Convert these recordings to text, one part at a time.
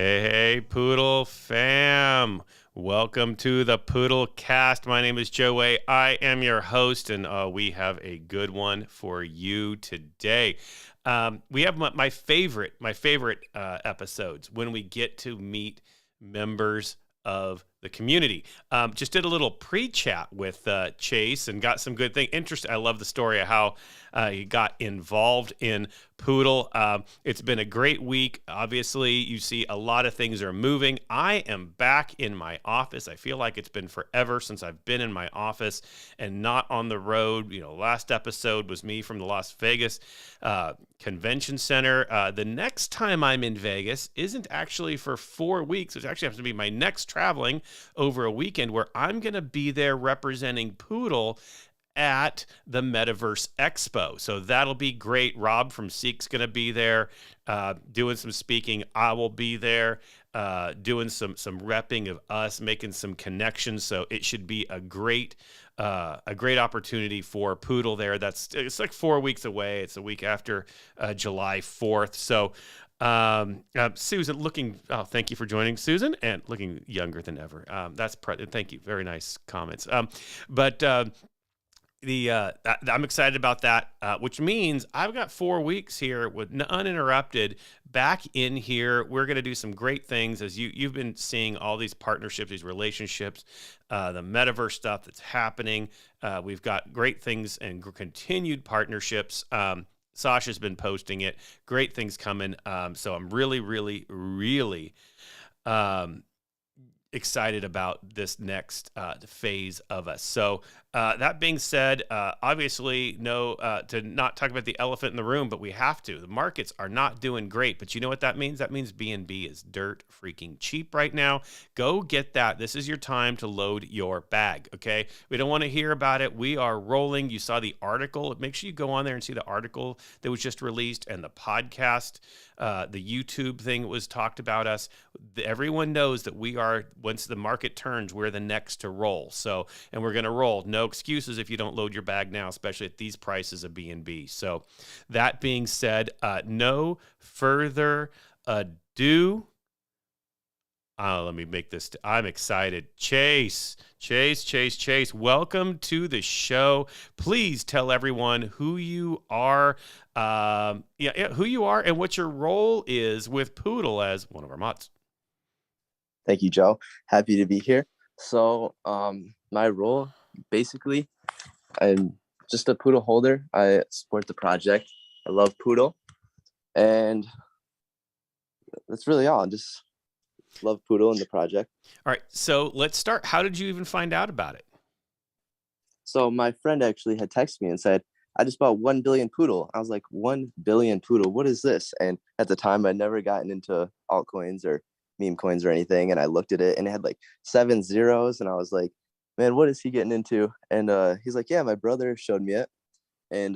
Hey, Poodle fam. Welcome to the Poodlcast. My name is Joey. I am your host, and we have a good one for you today. We have my favorite episodes when we get to meet members of the community. Just did a little pre-chat with Chase and got some good things. Interesting. I love the story of how he got involved in Poodle. It's been a great week. Obviously, you see a lot of things are moving. I am back in my office. I feel like it's been forever since I've been in my office and not on the road. Last episode was me from the Las Vegas Convention Center. The next time I'm in Vegas isn't actually for 4 weeks. It actually happens to be my next traveling over a weekend where I'm going to be there representing Poodle at the Metaverse Expo. So that'll be great. Rob from Seek's going to be there doing some speaking. I will be there doing some repping of us, making some connections. So it should be a great opportunity for Poodle there. It's like 4 weeks away. It's a week after July 4th. So Susan, thank you for joining, Susan, and looking younger than ever. Thank you. Very nice comments. I'm excited about that, which means I've got 4 weeks here with uninterrupted back in here. We're going to do some great things as you've been seeing all these partnerships, these relationships, the metaverse stuff that's happening. We've got great things and continued partnerships. Sasha's been posting it. Great things coming. So I'm really, really, really excited about this next phase of us. So that being said, obviously, to not talk about the elephant in the room, but we have to. The markets are not doing great, but you know what that means? That means BNB is dirt freaking cheap right now. Go get that. This is your time to load your bag, okay? We don't want to hear about it. We are rolling. You saw the article. Make sure you go on there and see the article that was just released and the podcast, the YouTube thing that was talked about us. Everyone knows that we are, once the market turns, we're the next to roll. So, and we're going to roll. No excuses if you don't load your bag now, especially at these prices of BNB. So that being said, no further ado. Let me make this. I'm excited. Chase. Welcome to the show. Please tell everyone who you are. Who you are and what your role is with Poodle as one of our mods. Thank you, Joe. Happy to be here. So my role, basically, I'm just a Poodle holder. I support the project. I love Poodle. And that's really all. I just love Poodle and the project. All right. So let's start. How did you even find out about it? So my friend actually had texted me and said, I just bought 1 billion Poodle. I was like, 1 billion Poodle? What is this? And at the time, I'd never gotten into altcoins or meme coins or anything. And I looked at it and it had like 7 zeros. And I was like, man, what is he getting into? And he's like, yeah, my brother showed me it. And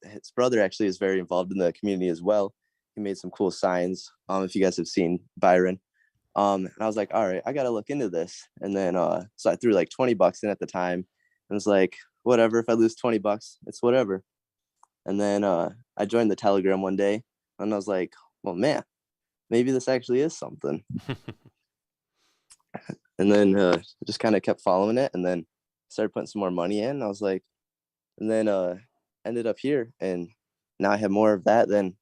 his brother actually is very involved in the community as well. He made some cool signs. If you guys have seen Byron. And I was like, all right, I got to look into this. And then so I threw like $20 in at the time. And was like, whatever, if I lose $20, it's whatever. And then I joined the Telegram one day and I was like, well, man, maybe this actually is something. And then just kind of kept following it and then started putting some more money in. I was like, and then ended up here. And now I have more of that than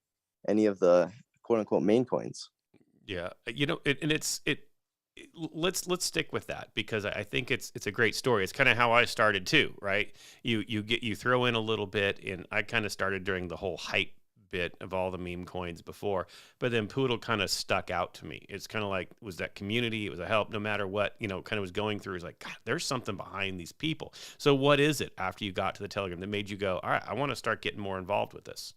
any of the quote unquote main coins. Yeah. Let's stick with that because I think it's a great story. It's kind of how I started too, right? You throw in a little bit, and I kind of started during the whole hype bit of all the meme coins before, but then Poodle kind of stuck out to me. It's kind of like, was that community, it was a help no matter what, kind of was going through. It's like, God, there's something behind these people. So what is it after you got to the Telegram that made you go, all right, I want to start getting more involved with this?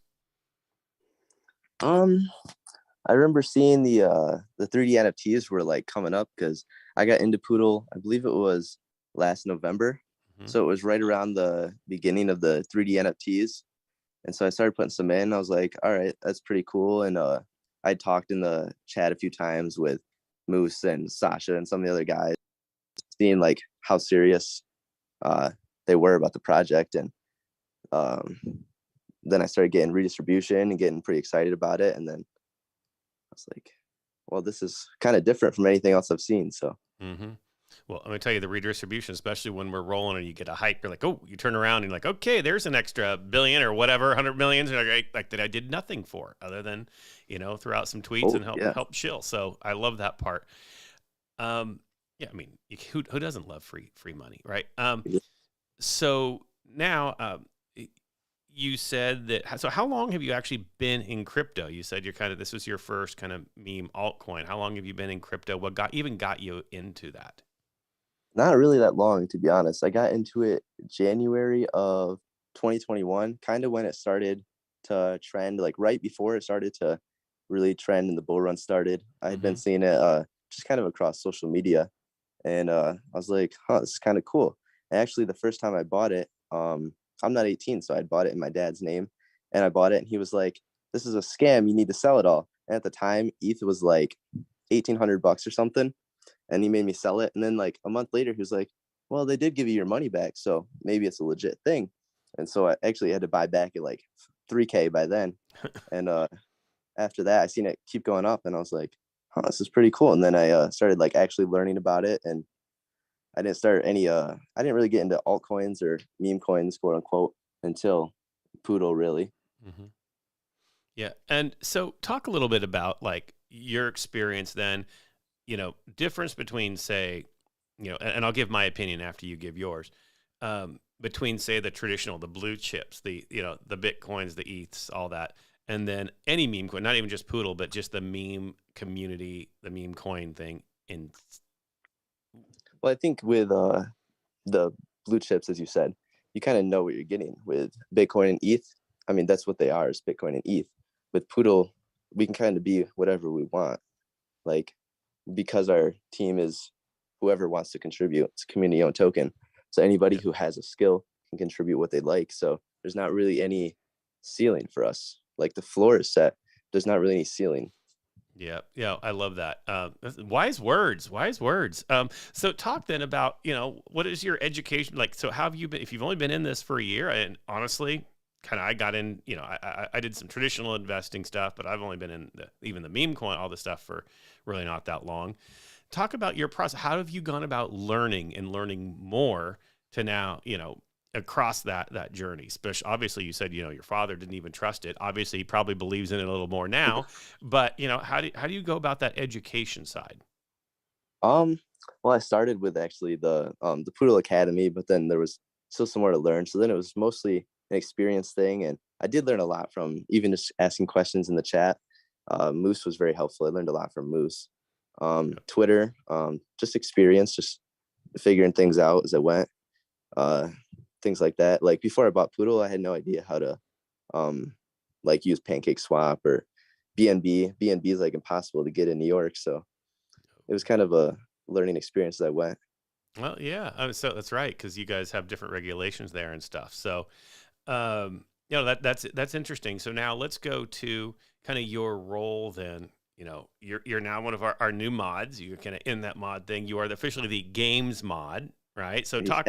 I remember seeing the 3D NFTs were like coming up because I got into Poodle, I believe it was last November. Mm-hmm. So it was right around the beginning of the 3D NFTs. And so I started putting some in. I was like, all right, that's pretty cool. And I talked in the chat a few times with Moose and Sasha and some of the other guys, seeing like how serious they were about the project. And then I started getting redistribution and getting pretty excited about it. And then I was like, well, this is kind of different from anything else I've seen. So Mm-hmm. Well, let me tell you the redistribution, especially when we're rolling and you get a hype, you're like, oh, you turn around and you're like, okay, there's an extra billion or whatever, 100 millions, and like that I did nothing for other than, throw out some tweets and help shill. So I love that part. Yeah, I mean, who doesn't love free money, right? So now, you said that. So how long have you actually been in crypto? You said this was your first kind of meme altcoin. How long have you been in crypto? What got you into that? not really that long, to be honest. I got into it January of 2021, kind of when it started to trend, like right before it started to really trend and the bull run started. I had been seeing it just kind of across social media, and I was like, huh, this is kind of cool. And actually, the first time I bought it, I'm not 18, so I bought it in my dad's name, and I bought it, and he was like, this is a scam. You need to sell it all. And at the time, ETH was like $1,800 or something, and he made me sell it. And then like a month later, he was like, well, they did give you your money back, so maybe it's a legit thing. And so I actually had to buy back at like 3K by then. And after that, I seen it keep going up, and I was like, huh, this is pretty cool. And then I started like actually learning about it, and I didn't really get into altcoins or meme coins, quote unquote, until Poodle, really. Mm-hmm. Yeah. And so talk a little bit about like your experience then, difference between, say, and I'll give my opinion after you give yours, between, say, the traditional, the blue chips, the Bitcoins, the ETHs, all that, and then any meme coin, not even just Poodle, but just the meme community, the meme coin thing. Well, I think with the blue chips, as you said, you kind of know what you're getting with Bitcoin and ETH. I mean, that's what they are, is Bitcoin and ETH. With Poodle, we can kind of be whatever we want. Like, because our team is whoever wants to contribute. It's a community-owned token. So anybody who has a skill can contribute what they like. So there's not really any ceiling for us. Like, the floor is set. There's not really any ceiling. Yeah. Yeah. I love that. Wise words. So talk then about, what is your education like? So how have you been, if you've only been in this for a year, and honestly, I got in, I did some traditional investing stuff, but I've only been in even the meme coin, all this stuff for really not that long. Talk about your process. How have you gone about learning more to now, across that journey? Especially, obviously, you said, your father didn't even trust it. Obviously, he probably believes in it a little more now. But, how do you go about that education side? Well, I started with actually the Poodlacademy, but then there was still some more to learn. So then it was mostly an experience thing, and I did learn a lot from even just asking questions in the chat. Moose was very helpful. I learned a lot from Moose. Twitter, just experience, just figuring things out as I went. Things like that. Like, before I bought Poodle, I had no idea how to like use Pancake Swap or BNB. BNB is like impossible to get in New York, so it was kind of a learning experience as I went. Well, yeah. So that's right, because you guys have different regulations there and stuff. So, that's interesting. So now let's go to kind of your role then. You're now one of our new mods. You're kind of in that mod thing. You are officially the games mod, right? So all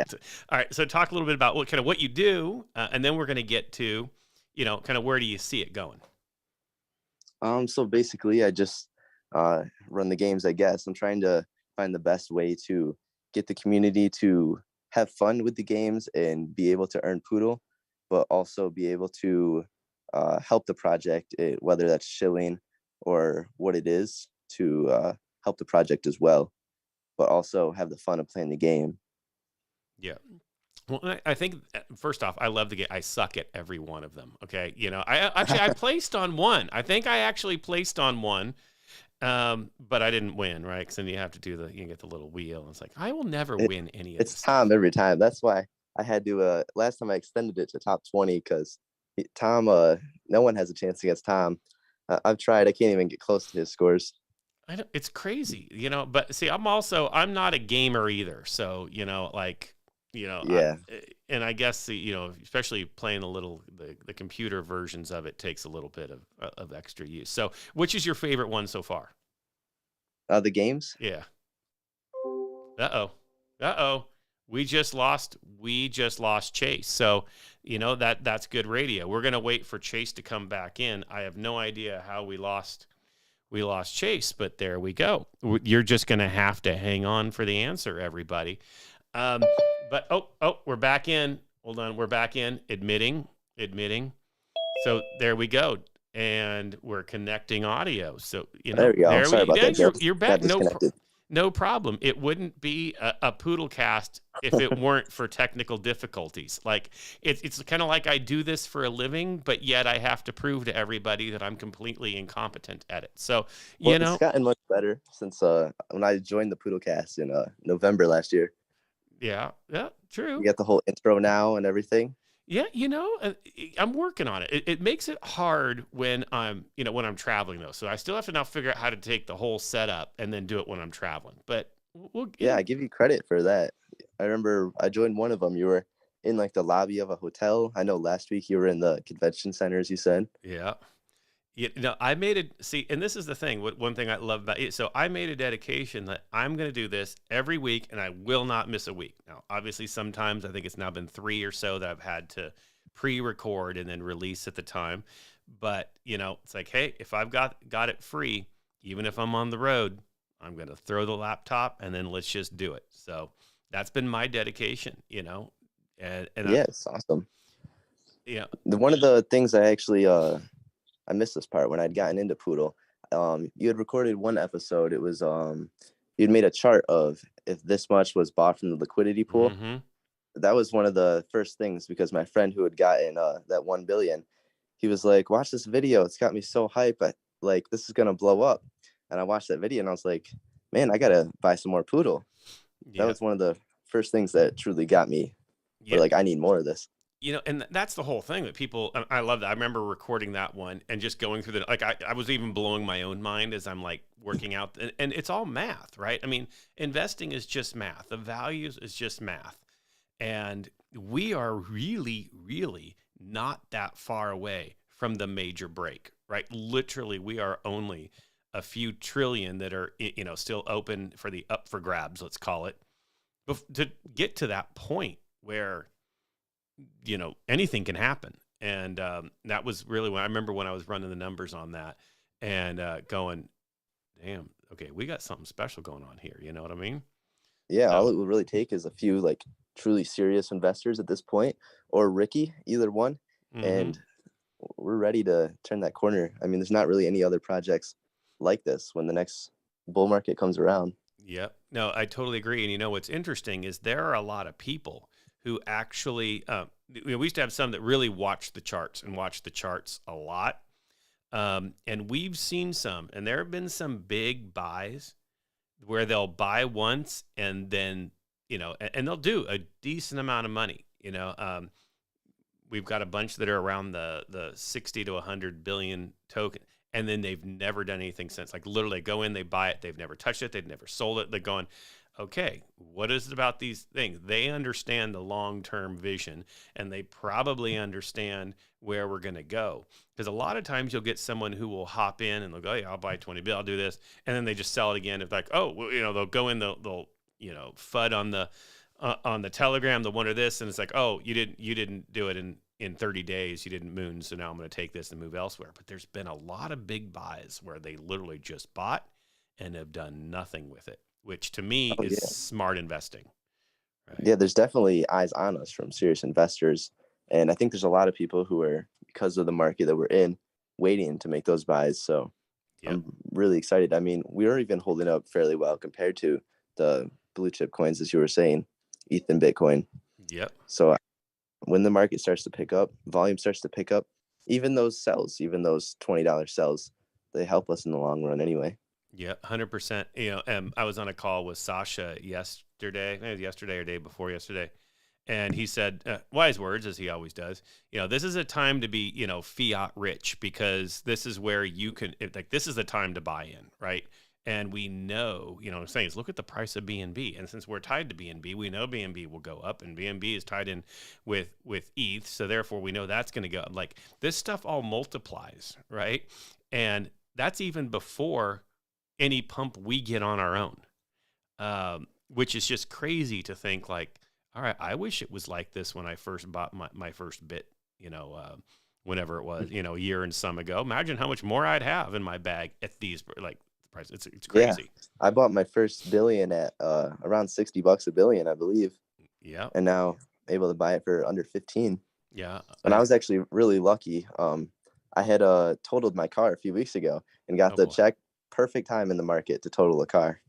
right. So talk a little bit about what you do, and then we're going to get to, kind of where do you see it going? So basically, I just run the games, I guess. I'm trying to find the best way to get the community to have fun with the games and be able to earn Poodle, but also be able to help the project, whether that's shilling or what it is, to help the project as well, but also have the fun of playing the game. Yeah. Well, I think first off, I love the game. I suck at every one of them. Okay. I placed on one. I think I actually placed on one. But I didn't win, right? Because then you have to you get the little wheel. And it's like, I will never win any of this. It's Tom every time. That's why I had to, last time I extended it to top 20, because Tom, no one has a chance against Tom. I've tried. I can't even get close to his scores. It's crazy, but see, I'm not a gamer either. So, yeah. And I guess, especially playing the computer versions of it takes a little bit of extra use. So which is your favorite one so far? The games? Yeah. Uh-oh. We just lost Chase. So, that's good radio. We're going to wait for Chase to come back in. I have no idea how we lost we lost Chase, but there we go. You're just going to have to hang on for the answer, everybody. But we're back in. Hold on, we're back in. Admitting. So there we go, and we're connecting audio. So there we go. Sorry about that. You're back. No problem. It wouldn't be a poodlecast if it weren't for technical difficulties. Like it's kind of like I do this for a living, but yet I have to prove to everybody that I'm completely incompetent at it. So it's gotten much better since when I joined the Poodlecast in November last year. Yeah, true. You get the whole intro now and everything. Yeah, I'm working on it. It makes it hard when I'm traveling though. So I still have to now figure out how to take the whole setup and then do it when I'm traveling. But I give you credit for that. I remember I joined one of them. You were in like the lobby of a hotel. I know last week you were in the convention center, as you said. Yeah. I made it. See, and this is the thing. One thing I love about it. So I made a dedication that I'm going to do this every week, and I will not miss a week. Now, obviously, sometimes I think it's now been 3 or so that I've had to pre-record and then release at the time. But it's like, hey, if I've got it free, even if I'm on the road, I'm going to throw the laptop and then let's just do it. So that's been my dedication. And it's awesome. Yeah. One of the things I actually I missed this part when I'd gotten into Poodle. You had recorded one episode. It was you'd made a chart of if this much was bought from the liquidity pool. Mm-hmm. That was one of the first things because my friend who had gotten that 1 billion, he was like, "Watch this video. It's got me so hype. This is gonna blow up." And I watched that video and I was like, "Man, I gotta buy some more Poodle." Yeah. That was one of the first things that truly got me. Yeah. Like, I need more of this. And that's the whole thing that people, I love that. I remember recording that one and just going through I was even blowing my own mind as I'm like working out, and it's all math, right? I mean, investing is just math. The values is just math. And we are really, really not that far away from the major break, right? Literally, we are only a few trillion that are, still open for the up for grabs, let's call it, to get to that point where anything can happen. And that was really when I remember when I was running the numbers on that and going, damn, okay, we got something special going on here. You know what I mean? Yeah. All it would really take is a few truly serious investors at this point, or Ricky, either one. Mm-hmm. And we're ready to turn that corner. I mean, there's not really any other projects like this when the next bull market comes around. Yep. No, I totally agree. And what's interesting is there are a lot of people who actually, we used to have some that really watch the charts a lot. And we've seen some, and there have been some big buys where they'll buy once and then, and they'll do a decent amount of money. We've got a bunch that are around the 60 to 100 billion token, and then they've never done anything since. Like literally they go in, they buy it, they've never touched it, they've never sold it. They're going, okay, what is it about these things? They understand the long-term vision, and they probably understand where we're going to go. Because a lot of times you'll get someone who will hop in and they'll go, yeah, I'll buy 20 bill, I'll do this. And then they just sell it again. It's like, oh, well, they'll go in, they'll FUD on the Telegram, they'll wonder this. And it's like, oh, you didn't do it in 30 days. You didn't moon. So now I'm going to take this and move elsewhere. But there's been a lot of big buys where they literally just bought and have done nothing with it, which to me is smart investing. Right? Yeah, there's definitely eyes on us from serious investors. And I think there's a lot of people who are, because of the market that we're in, waiting to make those buys. So I'm really excited. I mean, we are even holding up fairly well compared to the blue chip coins, as you were saying, ETH and Bitcoin. Yep. So when the market starts to pick up, volume starts to pick up, even those sells, even those $20 sells, they help us in the long run anyway. Yeah, 100%. I was on a call with Sasha yesterday, maybe yesterday or day before yesterday, and he said, wise words, as he always does, this is a time to be, fiat rich, because this is where you can, this is the time to buy in, right? And we know, what I'm saying is look at the price of BNB. And since we're tied to BNB, we know BNB will go up, and BNB is tied in with ETH. So therefore we know that's going to go up. Like this stuff all multiplies, right? And that's even before any pump we get on our own, which is just crazy to think like, all right, I wish it was like this when I first bought my first bit, whenever it was, a year and some ago. Imagine how much more I'd have in my bag at these like prices. It's Yeah, crazy. I bought my first billion at around $60 a billion, I believe, Yeah. and now able to buy it for under 15. Yeah. And I was actually really lucky. I had totaled my car a few weeks ago and got Oh the boy. check. Perfect time in the market to total a car.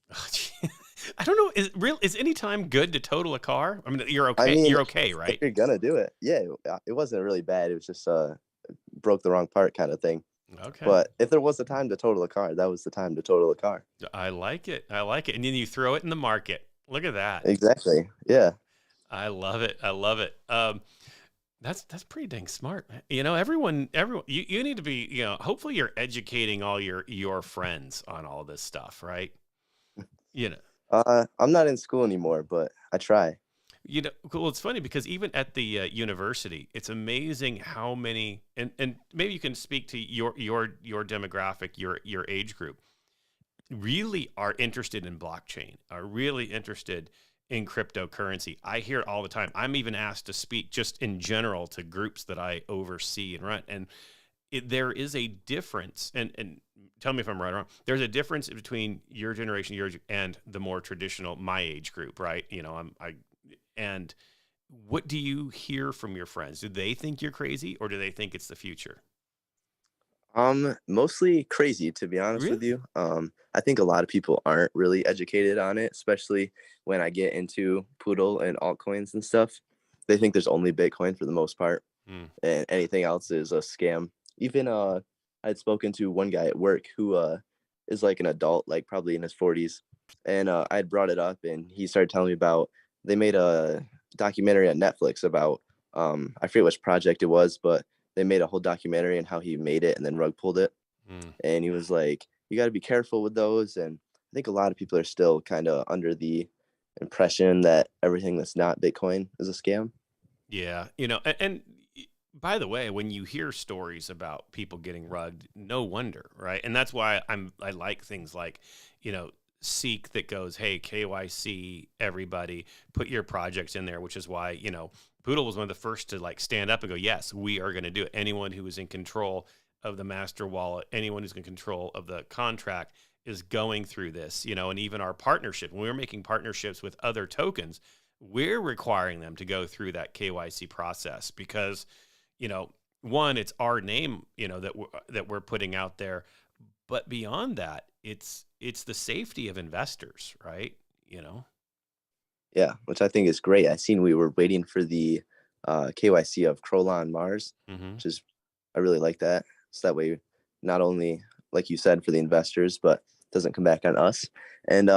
I don't know. Is any time good to total a car? I mean, you're I okay. mean, You're okay, if right? you're gonna do it, yeah, it wasn't really bad. It was just broke the wrong part kind of thing. Okay. But if there was a time to total a car, that was the time to total a car. I like it. I like it. And then you throw it in the market. Look at that. Exactly. Yeah. I love it. I love it. That's pretty dang smart. Everyone, you need to be, hopefully you're educating all your friends on all this stuff, right? I'm not in school anymore, but I try. Well, it's funny because even at the university, it's amazing how many, and maybe you can speak to your demographic, your age group, really are interested in blockchain, are really interested in cryptocurrency. I hear it all the time. I'm even asked to speak just in general to groups that I oversee and run, and there is a difference, and tell me if I'm right or wrong. There's a difference between your generation, and the more traditional my age group, right? And what do you hear from your friends? Do they think you're crazy, or do they think it's the future? Mostly crazy, to be honest with Really? you. I think a lot of people aren't really educated on it, especially when I get into Poodle and altcoins and stuff. They think there's only Bitcoin for the most part, Mm. and anything else is a scam. Even I'd spoken to one guy at work who is like an adult, like probably in his 40s, and I had brought it up, and he started telling me about they made a documentary on Netflix about I forget which project it was, but they made a whole documentary on how he made it and then rug pulled it. Mm. And he was like, you got to be careful with those. And I think a lot of people are still kind of under the impression that everything that's not Bitcoin is a scam. Yeah, and by the way, when you hear stories about people getting rugged, no wonder, right? And that's why I like things like, Seek that goes, hey, KYC, everybody, put your projects in there, which is why, Poodle was one of the first to like stand up and go, yes, we are going to do it. Anyone who is in control of the master wallet, anyone who's in control of the contract is going through this, and even our partnership, when we're making partnerships with other tokens, we're requiring them to go through that KYC process because, one, it's our name, that we're putting out there, but beyond that, it's the safety of investors, right? Yeah, which I think is great. I seen we were waiting for the KYC of Krolon Mars, Mm-hmm. which is I really like that. So that way, not only like you said for the investors, but it doesn't come back on us. And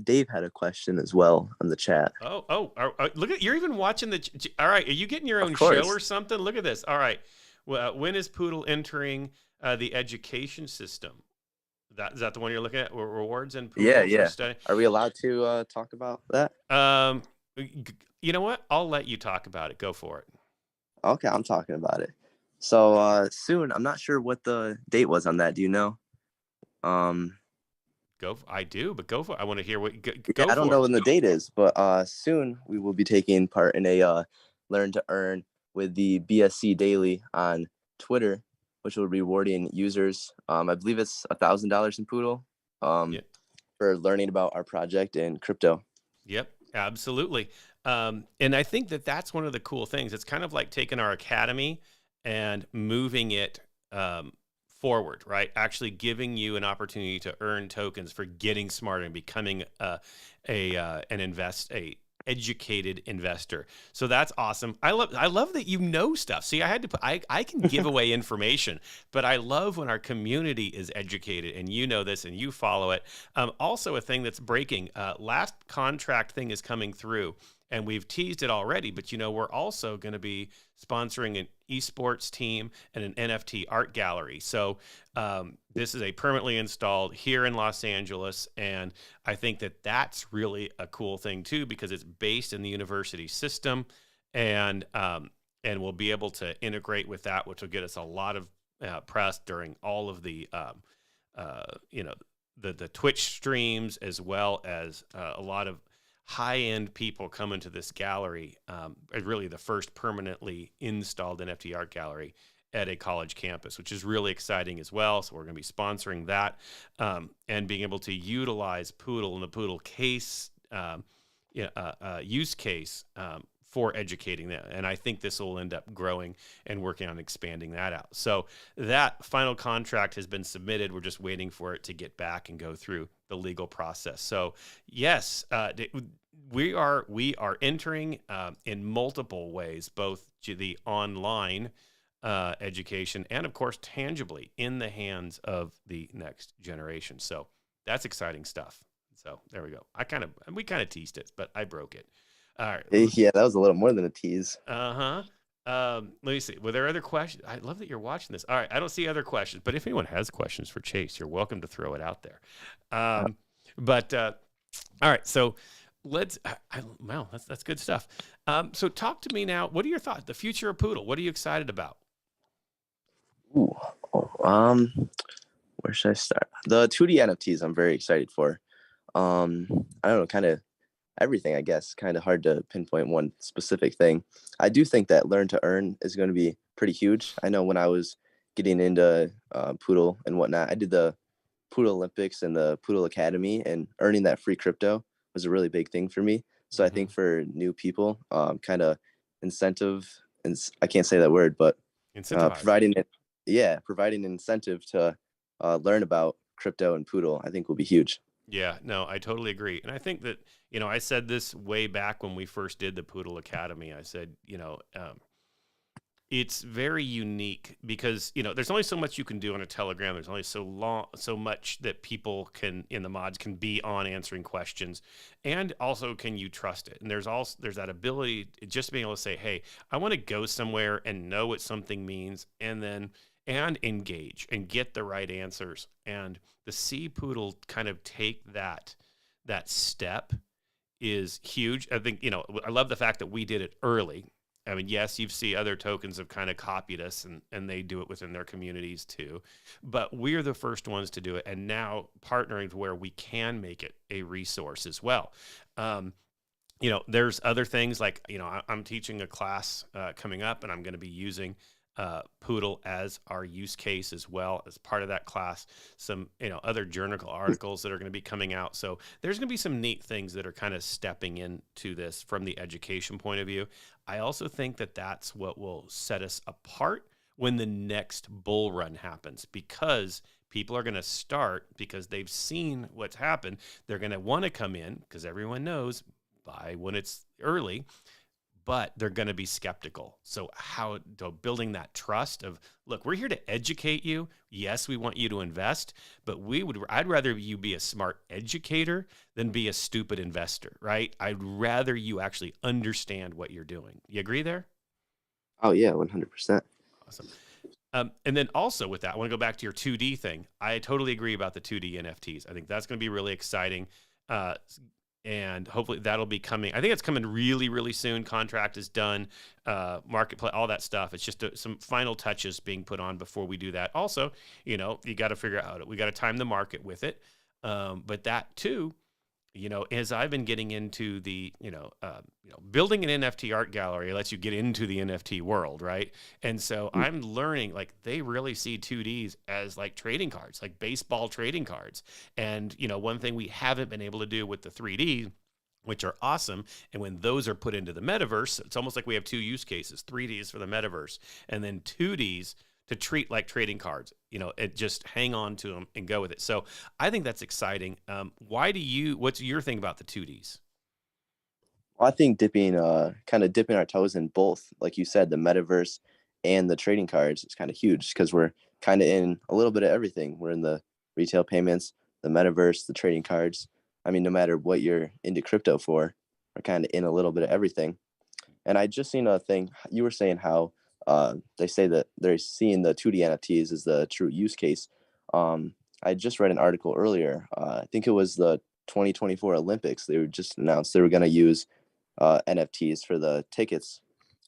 Dave had a question as well on the chat. Look at you're even watching all right, are you getting your own Of show course. or something? Look at this. All right. Well, when is Poodle entering the education system? Is that the one you're looking at? Rewards and Poodle Yeah. for study? Are we allowed to talk about that? You know what? I'll let you talk about it. Go for it. Okay, I'm talking about it. So soon, I'm not sure what the date was on that. Do you know? I do, but go for it. I want to hear what. Go Yeah, I don't for know it. when the date is, but soon we will be taking part in a Learn to Earn with the BSC Daily on Twitter, which will be rewarding users. I believe it's $1,000 in Poodle Yeah. for learning about our project in crypto. Yep, absolutely. And I think that's one of the cool things. It's kind of like taking our academy and moving it forward, right? Actually giving you an opportunity to earn tokens for getting smarter and becoming a educated investor. So that's awesome. I love that you know stuff. See, I can give away information, but I love when our community is educated and you know this and you follow it. Also a thing that's breaking, last contract thing is coming through and we've teased it already, but we're also going to be sponsoring an esports team and an NFT art gallery. So this is a permanently installed here in Los Angeles. And I think that's really a cool thing too, because it's based in the university system and we'll be able to integrate with that, which will get us a lot of press during all of the, the Twitch streams, as well as a lot of high-end people come into this gallery, really the first permanently installed NFT art gallery. at a college campus, which is really exciting as well. So we're going to be sponsoring that, and being able to utilize Poodle and the Poodle case, use case, for educating them. And I think this will end up growing and working on expanding that out. So that final contract has been submitted. We're just waiting for it to get back and go through the legal process. So yes, we are entering in multiple ways, both to the online education and of course tangibly in the hands of the next generation. So that's exciting stuff. So there we go. We kind of teased it, but I broke it. All right. Yeah, that was a little more than a tease. Let me see. Were there other questions? I love that you're watching this. All right. I don't see other questions, but if anyone has questions for Chase, you're welcome to throw it out there. All right. So wow, that's good stuff. So talk to me now. What are your thoughts? The future of Poodle. What are you excited about? Ooh, where should I start? The 2D NFTs I'm very excited for. I don't know, kind of everything, I guess. Kind of hard to pinpoint one specific thing. I do think that learn to earn is going to be pretty huge. I know when I was getting into Poodle and whatnot, I did the Poodle Olympics and the Poodle Academy, and earning that free crypto was a really big thing for me. So I think for new people, kind of incentive, and I can't say that word, but providing an incentive to learn about crypto and Poodle, I think will be huge. Yeah, no, I totally agree. And I think that, I said this way back when we first did the Poodle Academy. I said, it's very unique because, there's only so much you can do on a Telegram. There's only so much that people in the mods can be on answering questions. And also, can you trust it? And there's that ability, just being able to say, hey, I want to go somewhere and know what something means, and engage and get the right answers. And the see Poodle kind of take that step is huge. I think, I love the fact that we did it early. I mean, yes, you see other tokens have kind of copied us and they do it within their communities too, but we're the first ones to do it. And now partnering to where we can make it a resource as well. There's other things like, I'm teaching a class coming up, and I'm going to be using Poodle as our use case as well as part of that class. Some other journal articles that are going to be coming out. So there's going to be some neat things that are kind of stepping into this from the education point of view. I also think that that's what will set us apart when the next bull run happens, because people are going to start, because they've seen what's happened. They're going to want to come in because everyone knows buy when it's early, but they're going to be skeptical. So building that trust of, look, we're here to educate you. Yes, we want you to invest, but I'd rather you be a smart educator than be a stupid investor, right? I'd rather you actually understand what you're doing. You agree there? Oh yeah, 100%. Awesome. And then also with that, I want to go back to your 2D thing. I totally agree about the 2D NFTs. I think that's going to be really exciting. And hopefully that'll be coming. I think it's coming really, really soon. Contract is done, marketplace, all that stuff. It's just some final touches being put on before we do that. Also, you got to figure out, we got to time the market with it. But that too, as I've been getting into the, building an NFT art gallery lets you get into the NFT world, right? And so I'm learning, like, they really see 2Ds as like trading cards, like baseball trading cards. And, one thing we haven't been able to do with the 3D, which are awesome, and when those are put into the metaverse, it's almost like we have two use cases: 3Ds for the metaverse, and then 2Ds to treat like trading cards, and just hang on to them and go with it. So I think that's exciting. What's your thing about the 2Ds? Well, I think dipping our toes in both, like you said, the metaverse and the trading cards is kind of huge, because we're kind of in a little bit of everything. We're in the retail payments, the metaverse, the trading cards. I mean, no matter what you're into crypto for, we're kind of in a little bit of everything. And I just seen a thing, you were saying how they say that they're seeing the 2D NFTs as the true use case. I just read an article earlier. I think it was the 2024 Olympics. They were just announced they were going to use NFTs for the tickets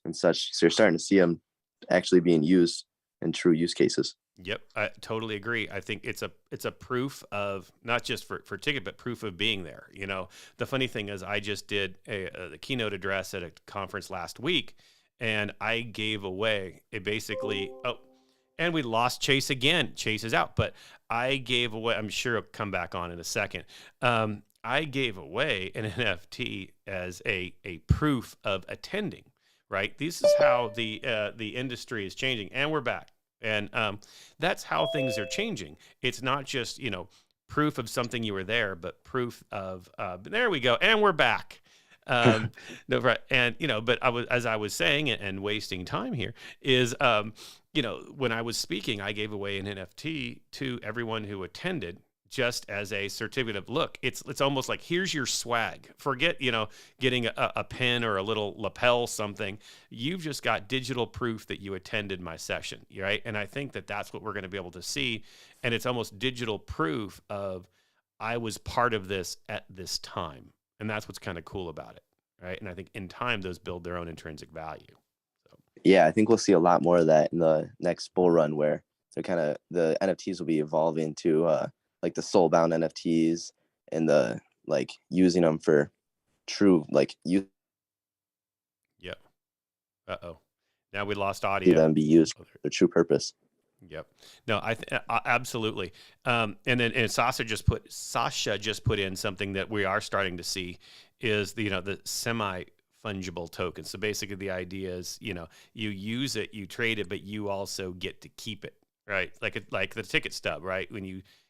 and such. So you're starting to see them actually being used in true use cases. Yep, I totally agree. I think it's a proof of, not just for ticket, but proof of being there. The funny thing is, I just did the keynote address at a conference last week, and I gave away And we lost Chase again. Chase is out, but I gave away, I'm sure he'll come back on in a second. I gave away an NFT as a proof of attending, right? This is how the industry is changing, and we're back. And that's how things are changing. It's not just, proof of something you were there, but proof of, there we go. And we're back. No, right. And, but as I was saying, and wasting time here is, when I was speaking, I gave away an NFT to everyone who attended, just as a certificate of look. It's almost like, here's your swag. Forget, getting a pin or a little lapel something. You've just got digital proof that you attended my session, right? And I think that that's what we're going to be able to see. And it's almost digital proof of, I was part of this at this time. And that's what's kind of cool about it, right? And I think in time, those build their own intrinsic value. So. Yeah, I think we'll see a lot more of that in the next bull run, where the NFTs will be evolving to like the soul-bound NFTs, and the using them for true use. Yep. Uh-oh. Now we lost audio. Them be used for their true purpose. Yep. No, absolutely. And then Sasha just put in something that we are starting to see is the semi fungible token. So basically the idea is, you use it, you trade it, but you also get to keep it, right? Like the ticket stub, right? When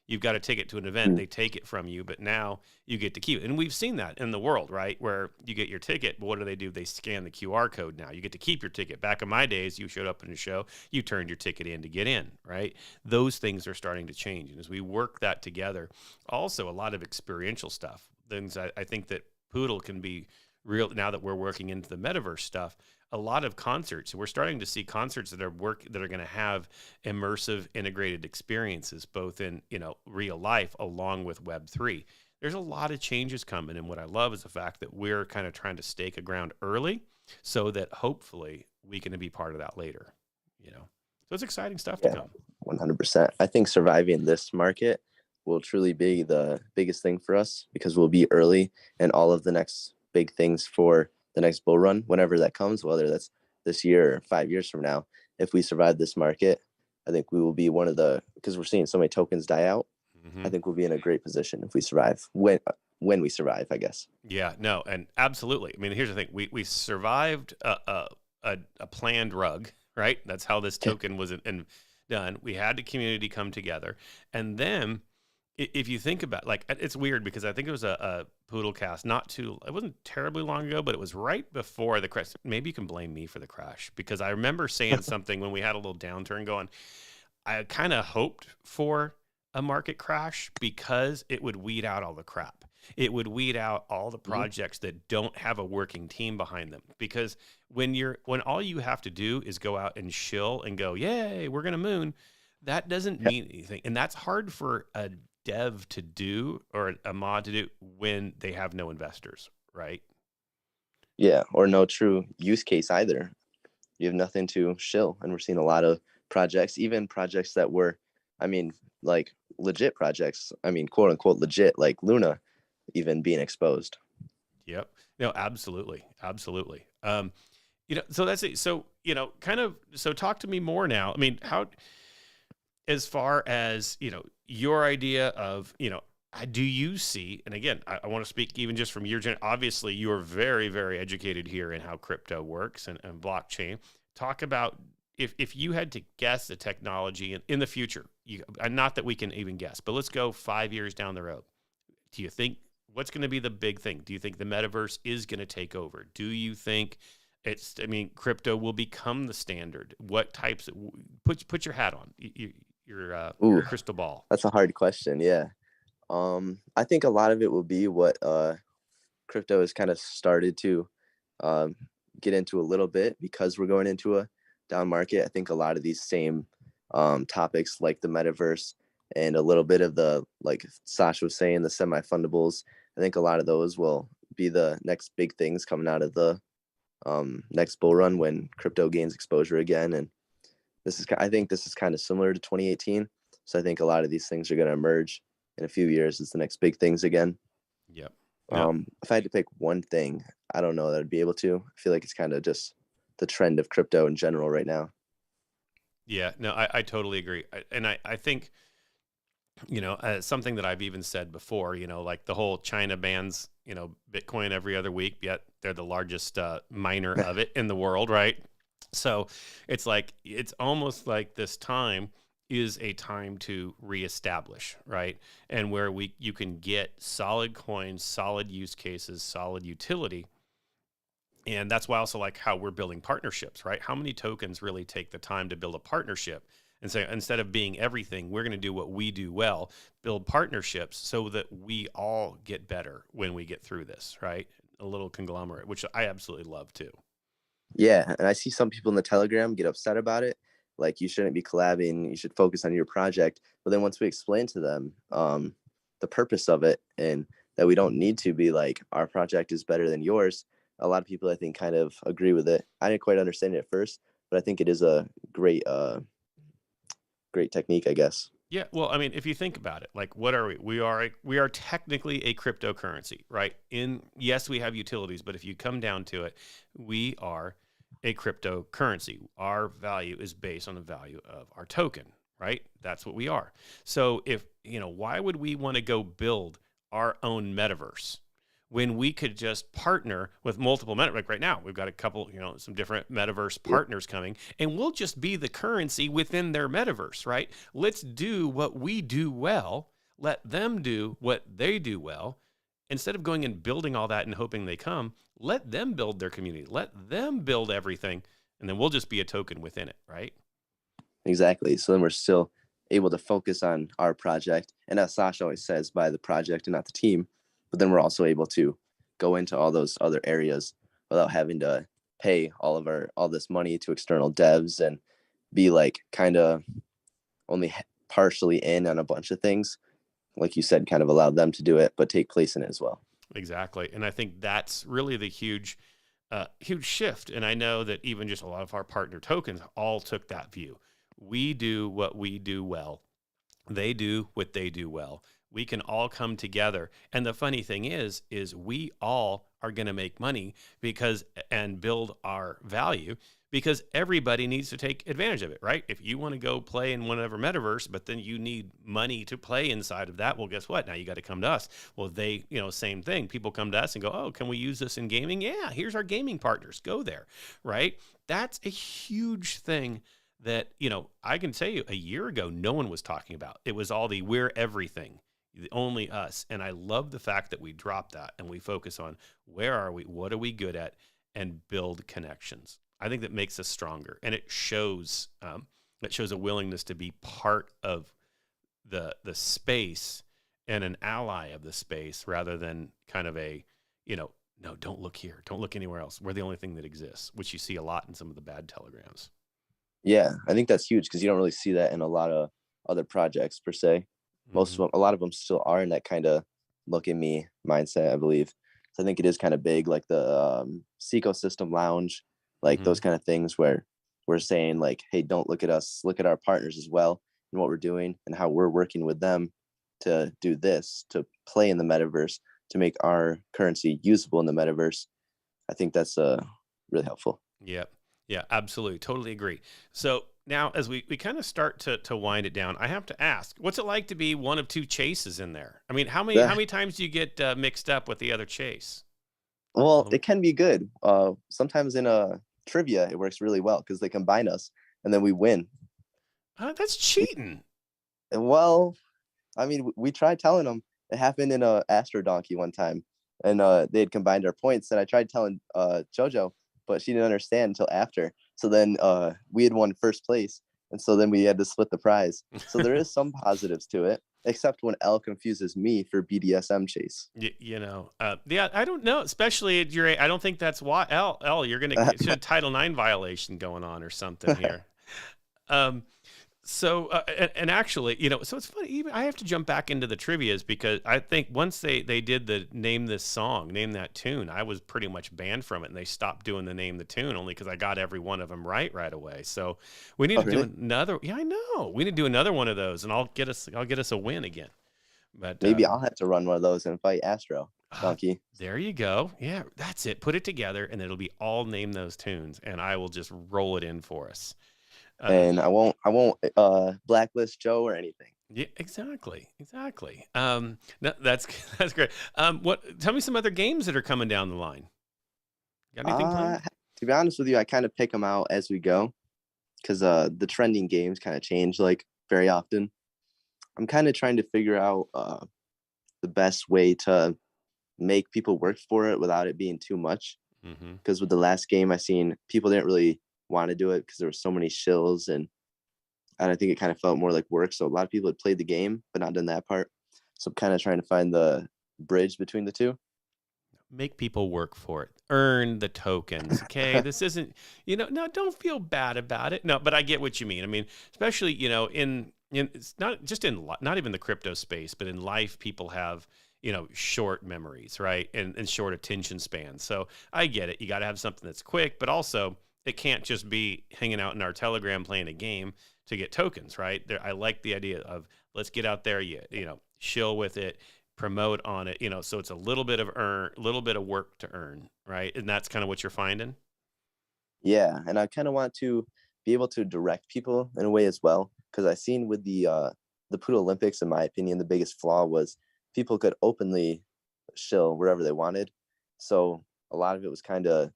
you've got a ticket to an event, they take it from you, but now you get to keep it. And we've seen that in the world, right? Where you get your ticket, but what do? They scan the QR code now. You get to keep your ticket. Back in my days, you showed up in a show, you turned your ticket in to get in, right? Those things are starting to change. And as we work that together, also a lot of experiential stuff, things I think that Poodle can be real now that we're working into the metaverse stuff. A lot of concerts. We're starting to see concerts that are going to have immersive integrated experiences, both in, real life along with Web3. There's a lot of changes coming. And what I love is the fact that we're kind of trying to stake a ground early so that hopefully we can be part of that later, So it's exciting stuff to come. 100%. I think surviving this market will truly be the biggest thing for us, because we'll be early in all of the next big things for the next bull run, whenever that comes, whether that's this year or 5 years from now. If we survive this market, I think we will be because we're seeing so many tokens die out. I think we'll be in a great position if we survive, when we survive, I guess. Yeah, no, and absolutely. I mean, here's the thing. We survived a planned rug, right? That's how this token was done. We had the community come together. And then if you think about, it's weird because I think it was a poodlcast, it wasn't terribly long ago, but it was right before the crash. Maybe you can blame me for the crash, because I remember saying something when we had a little downturn going. I kind of hoped for a market crash because it would weed out all the crap. It would weed out all the projects that don't have a working team behind them. Because when all you have to do is go out and shill and go, yay, we're going to moon, that doesn't mean anything. And that's hard for a dev to do, or a mod to do, when they have no investors, right? Yeah, or no true use case either. You have nothing to shill. And we're seeing a lot of projects, even projects that were, legit projects, quote unquote legit, like Luna, even being exposed. Yep. No, absolutely. Absolutely. So that's it. So, so talk to me more now. I mean, how, as far as, your idea of, do you see, and again, I want to speak even just from your obviously you are very, very educated here in how crypto works and blockchain. Talk about, if you had to guess the technology in the future, not that we can even guess, but let's go 5 years down the road. Do you think, what's going to be the big thing? Do you think the metaverse is going to take over? Do you think crypto will become the standard? What types put your hat on, your crystal ball? That's a hard question. Yeah. I think a lot of it will be what crypto has kind of started to get into a little bit, because we're going into a down market. I think a lot of these same topics, like the metaverse and a little bit of the, like Sasha was saying, the semi-fundables, I think a lot of those will be the next big things coming out of the next bull run, when crypto gains exposure again. And I think this is kind of similar to 2018. So I think a lot of these things are going to emerge in a few years as the next big things again. Yep. If I had to pick one thing, I don't know that I'd be able to. I feel like it's kind of just the trend of crypto in general right now. Yeah, no, I totally agree. I think, something that I've even said before, like the whole China bans, Bitcoin every other week, yet they're the largest miner of it in the world, right? So it's like, it's almost like this time is a time to reestablish, right? And where you can get solid coins, solid use cases, solid utility. And that's why I also like how we're building partnerships, right? How many tokens really take the time to build a partnership and say, instead of being everything, we're going to do what we do well, build partnerships so that we all get better when we get through this, right? A little conglomerate, which I absolutely love too. Yeah, and I see some people in the Telegram get upset about it. Like, you shouldn't be collabing. You should focus on your project. But then once we explain to them the purpose of it, and that we don't need to be like, our project is better than yours, a lot of people, I think, kind of agree with it. I didn't quite understand it at first, but I think it is a great technique, I guess. Yeah, well, I mean, if you think about it, like, what are we? We are technically a cryptocurrency, right? Yes, we have utilities, but if you come down to it, we are a cryptocurrency. Our value is based on the value of our token, right? That's what we are. So why would we want to go build our own metaverse when we could just partner with multiple like right now, we've got a couple, some different metaverse partners coming, and we'll just be the currency within their metaverse, right? Let's do what we do well. Let them do what they do well. Instead of going and building all that and hoping they come, let them build their community. Let them build everything, and then we'll just be a token within it, right? Exactly. So then we're still able to focus on our project. And as Sasha always says, by the project and not the team. But then we're also able to go into all those other areas without having to pay all this money to external devs and be like kind of only partially in on a bunch of things. Like you said, kind of allow them to do it, but take place in it as well. Exactly. And I think that's really the huge shift. And I know that even just a lot of our partner tokens all took that view. We do what we do well. They do what they do well. We can all come together. And the funny thing is we all are going to make money and build our value because everybody needs to take advantage of it, right? If you want to go play in whatever metaverse, but then you need money to play inside of that, well, guess what? Now you got to come to us. Well, same thing. People come to us and go, oh, can we use this in gaming? Yeah, here's our gaming partners. Go there, right? That's a huge thing that, I can tell you a year ago, no one was talking about. It was all we're everything, only us. And I love the fact that we drop that and we focus on where are we, what are we good at, and build connections. I think that makes us stronger, and it shows a willingness to be part of the space and an ally of the space rather than kind of no, don't look here, don't look anywhere else. We're the only thing that exists, which you see a lot in some of the bad telegrams. Yeah, I think that's huge because you don't really see that in a lot of other projects per se. Most of them, a lot of them still are in that kind of look at me mindset, I believe. So I think it is kind of big, like the ecosystem lounge, like those kind of things where we're saying like, hey, don't look at us, look at our partners as well and what we're doing and how we're working with them to do this, to play in the metaverse, to make our currency usable in the metaverse. I think that's really helpful. Yeah. Yeah, absolutely. Totally agree. So now as we kind of start to wind it down, I have to ask, what's it like to be one of two chases in there? I mean, how many times do you get mixed up with the other chase? Well, it can be good. Sometimes in a trivia, it works really well because they combine us and then we win. That's cheating. Well, I mean, we tried telling them. It happened in a Astro Donkey one time, and they had combined our points. And I tried telling JoJo, but she didn't understand until after. So then we had won first place, and so then we had to split the prize. So there is some positives to it, except when L confuses me for BDSM chase. Yeah, I don't know. Especially at your age, I don't think that's why L. You're gonna get a Title IX violation going on or something here. So, and actually, so it's funny, even I have to jump back into the trivias because I think once they did the name this song, name that tune, I was pretty much banned from it, and they stopped doing the name the tune only because I got every one of them right away. So we need to do another. Yeah, I know. We need to do another one of those, and I'll get us a win again. But maybe I'll have to run one of those and fight Astro Donkey. There you go. Yeah, that's it. Put it together, and it'll be all name those tunes, and I will just roll it in for us. and I won't blacklist Joe or anything. Yeah, exactly. No, that's that's great. What? Tell me some other games that are coming down the line. Got anything planned? To be honest with you, I kind of pick them out as we go because the trending games kind of change like very often. I'm kind of trying to figure out the best way to make people work for it without it being too much. Mm-hmm. Because with the last game, I seen people didn't really want to do it because there were so many shills, and I think it kind of felt more like work. So a lot of people had played the game but not done that part. So I'm kind of trying to find the bridge between the two. Make people work for it. Earn the tokens. Okay. This isn't, no, don't feel bad about it. No, but I get what you mean. I mean, especially, in it's not just not even the crypto space, but in life, people have, short memories, right? And short attention spans. So I get it. You got to have something that's quick, but also it can't just be hanging out in our Telegram playing a game to get tokens, right? I like the idea of let's get out there, shill with it, promote on it, so it's a little bit of work to earn, right? And that's kind of what you're finding. Yeah, and I kind of want to be able to direct people in a way as well, because I seen with the Poodle Olympics, in my opinion, the biggest flaw was people could openly shill wherever they wanted. So a lot of it was kind of,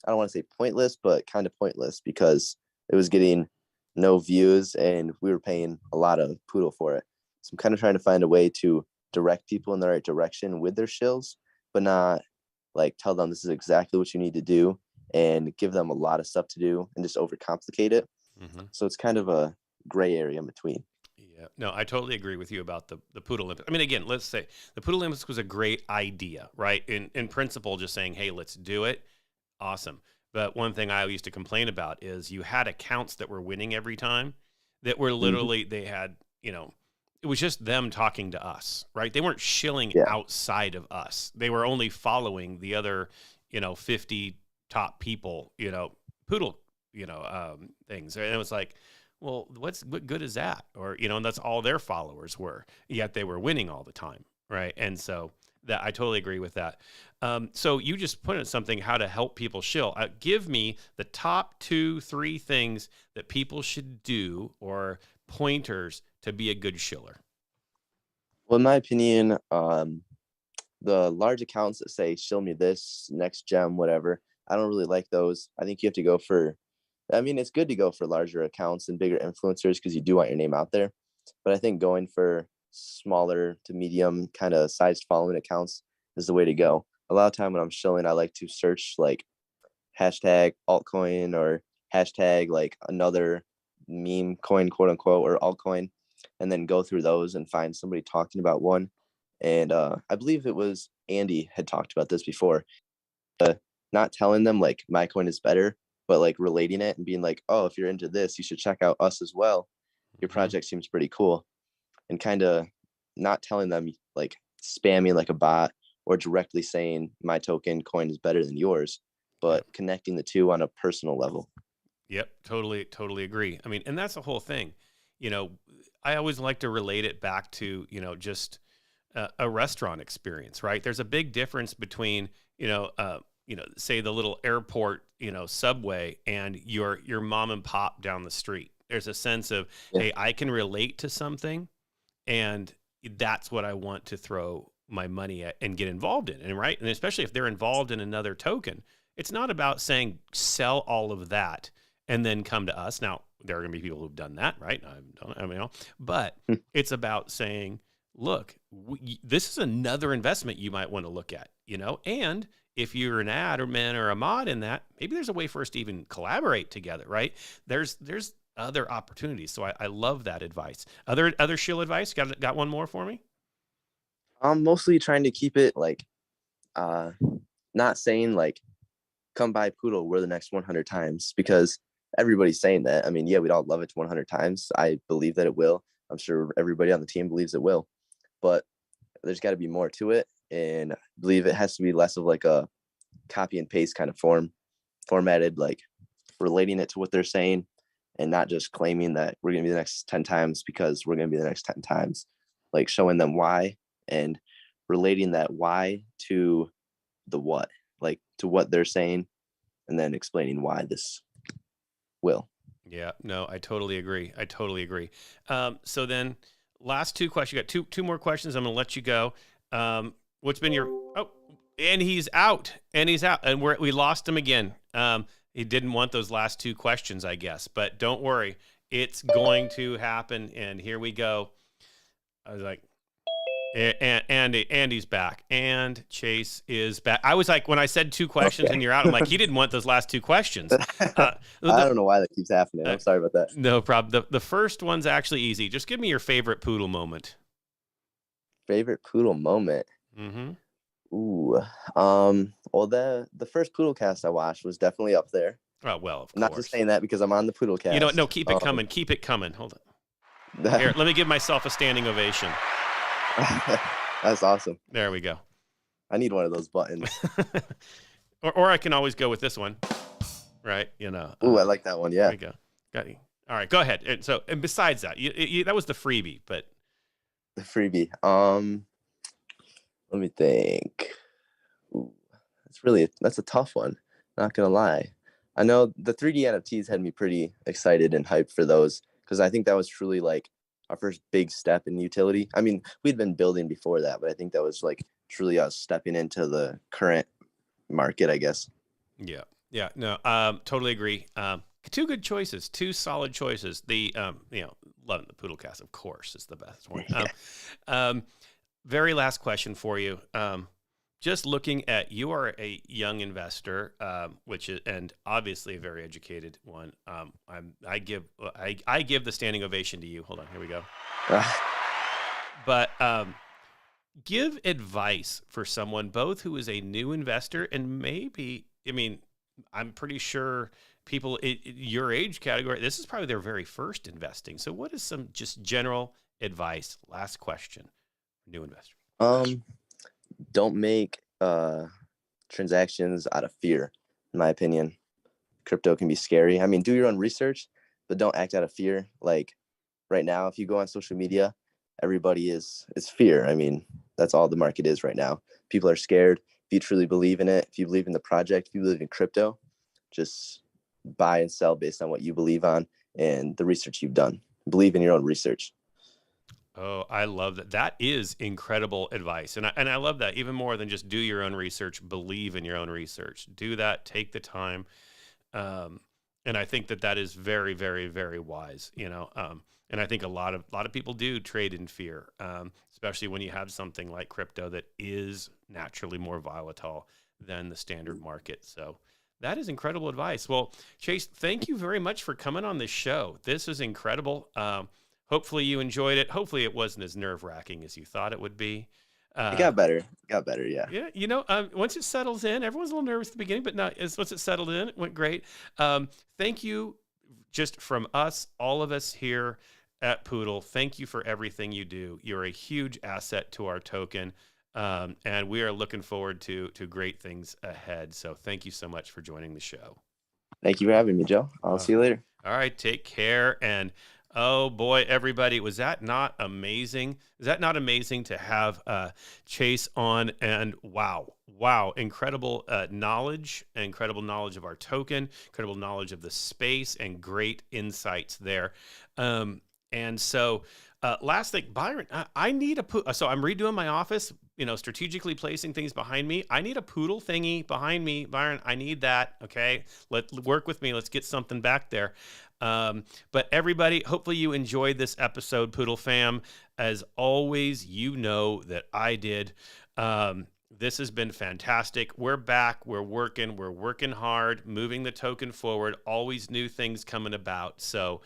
I don't want to say pointless, but kind of pointless because it was getting no views and we were paying a lot of poodle for it. So I'm kind of trying to find a way to direct people in the right direction with their shills, but not like tell them this is exactly what you need to do and give them a lot of stuff to do and just overcomplicate it. Mm-hmm. So it's kind of a gray area in between. Yeah, no, I totally agree with you about the Poodle Olympics. I mean, again, let's say the Poodle Olympics was a great idea, right? In principle, just saying, hey, let's do it. Awesome. But one thing I used to complain about is you had accounts that were winning every time that were literally, they had, it was just them talking to us, right? They weren't shilling outside of us. They were only following the other, 50 top people, poodle, things. And it was like, well, what good is that? Or, and that's all their followers were, yet they were winning all the time. Right. And so that I totally agree with that. So you just put in something, how to help people shill. Give me the top 2-3 things that people should do or pointers to be a good shiller. Well, in my opinion, the large accounts that say shill me this next gem, whatever, I don't really like those. I think you have to go for, it's good to go for larger accounts and bigger influencers because you do want your name out there. But I think going for smaller to medium kind of sized following accounts is the way to go. A lot of time when I'm shilling, I like to search like hashtag altcoin or hashtag like another meme coin, quote unquote, or altcoin, and then go through those and find somebody talking about one. And I believe it was Andy had talked about this before. Not telling them like my coin is better, but like relating it and being like, oh, if you're into this, you should check out us as well. Your project seems pretty cool. And kind of not telling them like spamming like a bot or directly saying my token coin is better than yours, but connecting the two on a personal level. Yep, totally agree. I mean, and that's the whole thing. I always like to relate it back to, just a restaurant experience, right? There's a big difference between, say the little airport, subway and your mom and pop down the street. There's a sense of, hey, I can relate to something, and that's what I want to throw my money at and get involved in. And right. And especially if they're involved in another token, it's not about saying sell all of that and then come to us. Now, there are going to be people who've done that, right? But it's about saying, look, this is another investment you might want to look at, and if you're an admin or a mod in that, maybe there's a way for us to even collaborate together, right? There's other opportunities. So I love that advice. Other shill advice? Got one more for me? I'm mostly trying to keep it like, not saying like, come buy Poodle, we're the next 100 times, because everybody's saying that. I mean, yeah, we'd all love it to 100 times. I believe that it will. I'm sure everybody on the team believes it will, but there's got to be more to it. And I believe it has to be less of like a copy and paste kind of formatted, like relating it to what they're saying and not just claiming that we're going to be the next 10 times because we're going to be the next 10 times, like showing them why and relating that why to the what, like to what they're saying, and then explaining why this will. Yeah, no, I totally agree. I totally agree. So then, last two questions. You got two more questions. I'm going to let you go. What's been your? Oh, and he's out. And he's out. And we lost him again. He didn't want those last two questions, I guess. But don't worry, it's going to happen. And here we go. I was like, Andy's back, and Chase is back. I was like, when I said two questions and you're out, I'm like, he didn't want those last two questions. I don't know why that keeps happening. I'm sorry about that. No problem. The first one's actually easy. Just give me your favorite poodle moment. Favorite poodle moment. Mm-hmm. Ooh. Well, the first Poodlecast I watched was definitely up there. Oh, well, of course. Not just saying that because I'm on the Poodlecast. You know what? No, keep it coming. Keep it coming. Hold on. Here, let me give myself a standing ovation. That's awesome. There we go. I need one of those buttons. or I can always go with this one, right? You know. Ooh, I like that one. Yeah. There we go. Got you. All right, go ahead. And besides that, that was the freebie, but the freebie. Let me think. Ooh, that's a tough one. Not gonna lie. I know the 3D NFTs had me pretty excited and hyped for those because I think that was truly like our first big step in utility. I mean, we'd been building before that, but I think that was like truly us stepping into the current market, I guess. Yeah. Yeah. No, totally agree. Two good choices, two solid choices. The, loving the Poodlecast, of course, is the best one. Yeah. Very last question for you. Just looking at, you are a young investor, which is, and obviously a very educated one. I give the standing ovation to you. Hold on, here we go. But give advice for someone both who is a new investor and maybe, I mean, I'm pretty sure people your age category, this is probably their very first investing. So what is some just general advice? Last question, new investor. Don't make transactions out of fear, in my opinion. Crypto can be scary. I mean, do your own research, but don't act out of fear. Like right now, if you go on social media, everybody is fear. I mean, that's all the market is right now. People are scared. If you truly believe in it, if you believe in the project, if you believe in crypto, just buy and sell based on what you believe on and the research you've done. Believe in your own research. Oh, I love that. That is incredible advice. And I love that even more than just do your own research, believe in your own research. Do that, take the time. And I think that is very, very, very wise, and I think a lot of people do trade in fear, especially when you have something like crypto that is naturally more volatile than the standard market. So that is incredible advice. Well, Chase, thank you very much for coming on this show. This is incredible. Hopefully you enjoyed it. Hopefully it wasn't as nerve-wracking as you thought it would be. It got better. Yeah. Yeah, once it settles in, everyone's a little nervous at the beginning, but once it settled in, it went great. Thank you, just from us, all of us here at Poodle. Thank you for everything you do. You're a huge asset to our token, and we are looking forward to great things ahead. So thank you so much for joining the show. Thank you for having me, Joe. I'll see you later. All right, take care. And oh boy, everybody, was that not amazing? Is that not amazing to have Chase on? And wow, incredible knowledge of our token, incredible knowledge of the space, and great insights there. And so last thing, Byron, I need so I'm redoing my office, strategically placing things behind me. I need a poodle thingy behind me, Byron. I need that. Okay. Work with me. Let's get something back there. But everybody, hopefully you enjoyed this episode, Poodle fam. As always, you know that I did. This has been fantastic. We're back. We're working hard, moving the token forward, always new things coming about. So,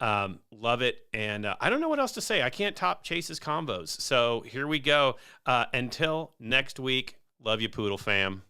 love it. And I don't know what else to say. I can't top Chase's combos. So here we go. Until next week, love you, Poodle fam.